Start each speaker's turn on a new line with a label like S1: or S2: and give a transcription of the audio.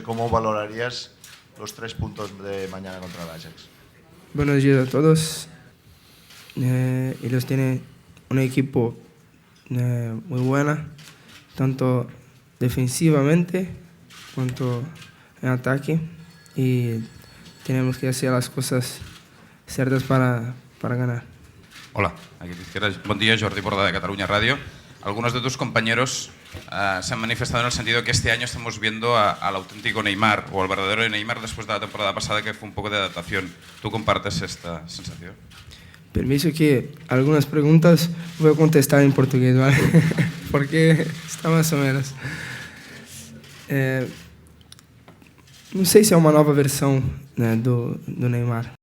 S1: ¿Cómo valorarías los 3 puntos de mañana contra el Ajax?
S2: Buenos días a todos. Ellos tienen un equipo muy buena, tanto defensivamente cuanto en ataque, y tenemos que hacer las cosas ciertas para ganar.
S3: Hola, aquí a tu izquierda. Buen día, Jordi Borda de Cataluña Radio. Algunos de tus compañeros se han manifestado en el sentido que este año estamos viendo al auténtico Neymar o al verdadero Neymar después de la temporada pasada, que fue un poco de adaptación. ¿Tú compartes esta sensación?
S2: Permiso que algunas preguntas voy a contestar en portugués, ¿vale? Porque está más o menos. Não sei se é uma nova versão, né, do Neymar.